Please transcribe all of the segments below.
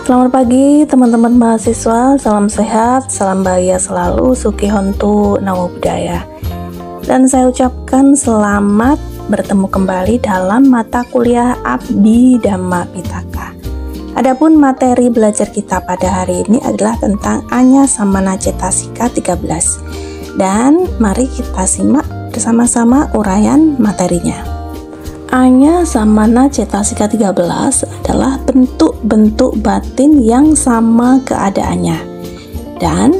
Selamat pagi teman-teman mahasiswa, salam sehat, salam bahagia selalu, Suki Hontu Namo Buddhaya. Dan saya ucapkan selamat bertemu kembali dalam mata kuliah Abdi Dhamma Pitaka. Adapun materi belajar kita pada hari ini adalah tentang Anya Samana Cetasika 13. Dan mari kita simak bersama-sama uraian materinya. Anya Samana Cetasika 13 adalah bentuk-bentuk batin yang sama keadaannya. Dan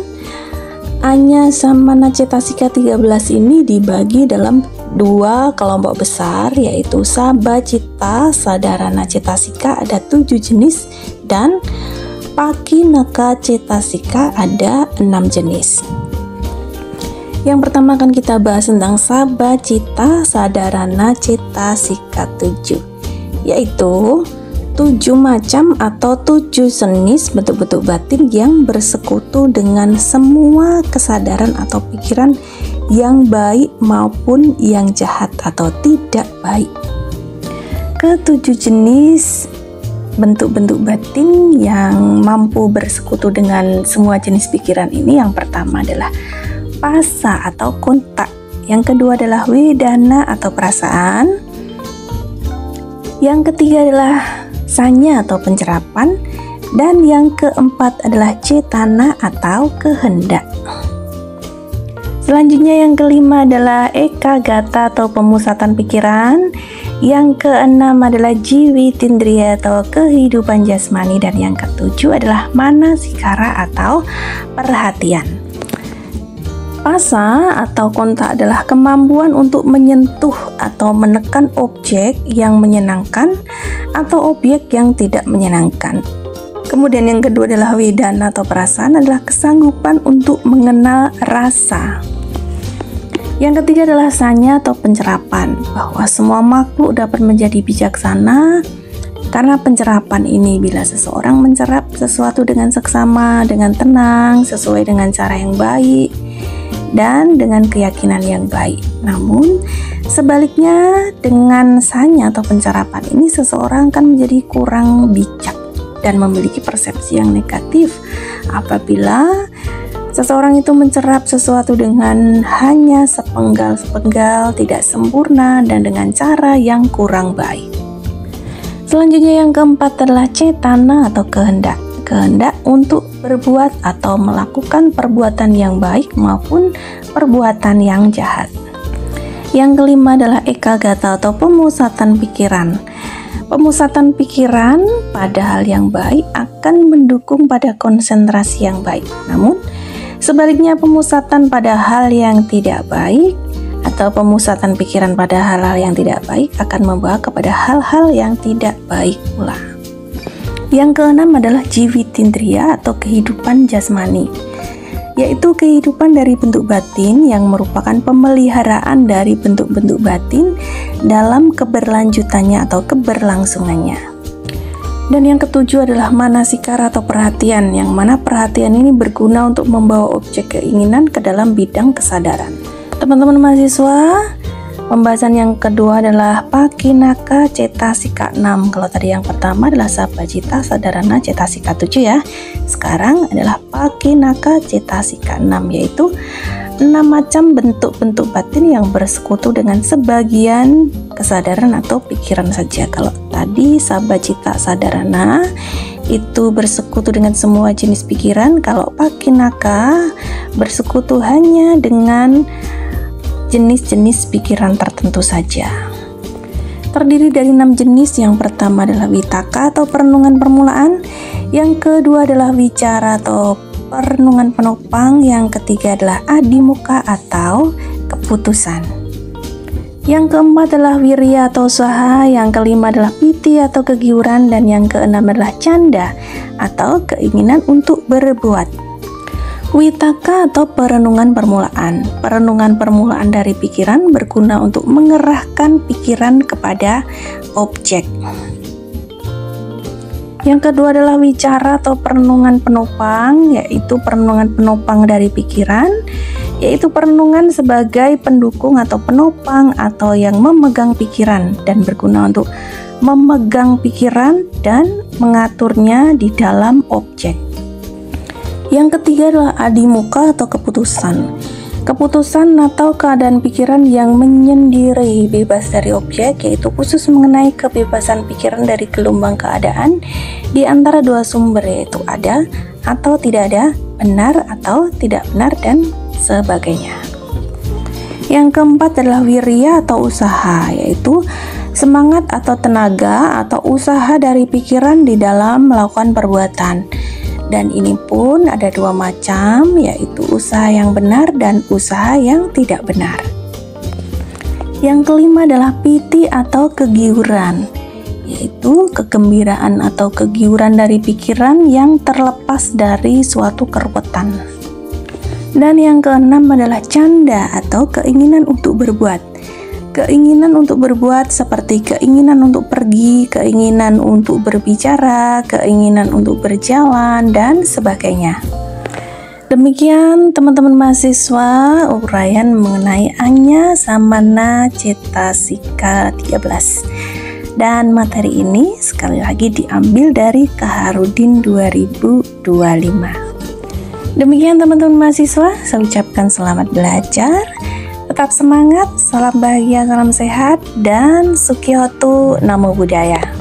Anya Samana Cetasika 13 ini dibagi dalam dua kelompok besar, yaitu Sabacita Sadarana Cetasika ada 7 jenis dan Pakinaka Cetasika ada 6 jenis. Yang pertama akan kita bahas tentang Sabacita Sadarana Cetasika 7, yaitu 7 macam atau 7 jenis bentuk-bentuk batin yang bersekutu dengan semua kesadaran atau pikiran yang baik maupun yang jahat atau tidak baik. Ketujuh jenis bentuk-bentuk batin yang mampu bersekutu dengan semua jenis pikiran ini, yang pertama adalah Pasa atau kontak, yang kedua adalah Wedana atau perasaan, yang ketiga adalah Sanya atau pencerapan, dan yang keempat adalah Cetana atau kehendak. Selanjutnya yang kelima adalah Ekagata atau pemusatan pikiran, yang keenam adalah Jiwitindriya atau kehidupan jasmani, dan yang ketujuh adalah Manasikara atau perhatian. Pasa atau kontak adalah kemampuan untuk menyentuh atau menekan objek yang menyenangkan atau objek yang tidak menyenangkan. Kemudian yang kedua adalah Wedana atau perasaan, adalah kesanggupan untuk mengenal rasa. Yang ketiga adalah Sanya atau pencerapan, bahwa semua makhluk dapat menjadi bijaksana karena pencerapan ini bila seseorang mencerap sesuatu dengan seksama, dengan tenang, sesuai dengan cara yang baik, dan dengan keyakinan yang baik. Namun sebaliknya, dengan Sanya atau pencerapan ini seseorang akan menjadi kurang bijak dan memiliki persepsi yang negatif apabila seseorang itu mencerap sesuatu dengan hanya sepenggal-sepenggal, tidak sempurna, dan dengan cara yang kurang baik. Selanjutnya yang keempat adalah Cetana atau kehendak. Kehendak untuk berbuat atau melakukan perbuatan yang baik maupun perbuatan yang jahat. Yang kelima adalah Ekagata atau pemusatan pikiran. Pemusatan pikiran pada hal yang baik akan mendukung pada konsentrasi yang baik. Namun sebaliknya, pemusatan pada hal yang tidak baik atau pemusatan pikiran pada hal-hal yang tidak baik akan membawa kepada hal-hal yang tidak baik pula. Yang keenam adalah Jiwitindriya atau kehidupan jasmani, yaitu kehidupan dari bentuk batin yang merupakan pemeliharaan dari bentuk-bentuk batin dalam keberlanjutannya atau keberlangsungannya. Dan yang ketujuh adalah Manasikara atau perhatian, yang mana perhatian ini berguna untuk membawa objek keinginan ke dalam bidang kesadaran. Teman-teman mahasiswa, pembahasan yang kedua adalah Pakinaka Cetasika 6. Kalau tadi yang pertama adalah Sabacita Sadarana Cetasika 7 ya. Sekarang adalah Pakinaka Cetasika 6, yaitu 6 macam bentuk-bentuk batin yang bersekutu dengan sebagian kesadaran atau pikiran saja. Kalau tadi Sabacita Sadarana itu bersekutu dengan semua jenis pikiran, kalau Pakinaka bersekutu hanya dengan jenis-jenis pikiran tertentu saja. Terdiri dari 6 jenis. Yang pertama adalah Witaka atau perenungan permulaan, yang kedua adalah Wicara atau perenungan penopang, yang ketiga adalah Adimuka atau keputusan, yang keempat adalah Wirya atau usaha, yang kelima adalah Piti atau kegiuran, dan yang keenam adalah Canda atau keinginan untuk berbuat. Witaka atau perenungan permulaan. Perenungan permulaan dari pikiran berguna untuk mengerahkan pikiran kepada objek. Yang kedua adalah Wicara atau perenungan penopang, yaitu perenungan penopang dari pikiran, yaitu perenungan sebagai pendukung atau penopang atau yang memegang pikiran dan berguna untuk memegang pikiran dan mengaturnya di dalam objek. Yang ketiga adalah adimuka atau keputusan. Keputusan atau keadaan pikiran yang menyendiri bebas dari objek, yaitu khusus mengenai kebebasan pikiran dari gelombang keadaan di antara dua sumber, yaitu ada atau tidak ada, benar atau tidak benar, dan sebagainya. Yang keempat adalah wirya atau usaha, yaitu semangat atau tenaga atau usaha dari pikiran di dalam melakukan perbuatan. Dan ini pun ada dua macam, yaitu usaha yang benar dan usaha yang tidak benar. Yang kelima adalah piti atau kegiuran, yaitu kegembiraan atau kegiuran dari pikiran yang terlepas dari suatu keruwetan. Dan yang keenam adalah canda atau keinginan untuk berbuat. Keinginan untuk berbuat seperti keinginan untuk pergi, keinginan untuk berbicara, keinginan untuk berjalan, dan sebagainya. Demikian teman-teman mahasiswa uraian mengenai Anya Samana Cetasika 13. Dan materi ini sekali lagi diambil dari Kaharudin 2025. Demikian teman-teman mahasiswa, saya ucapkan selamat belajar. Tetap semangat, salam bahagia, salam sehat, dan Sukihotu Namo Buddhaya.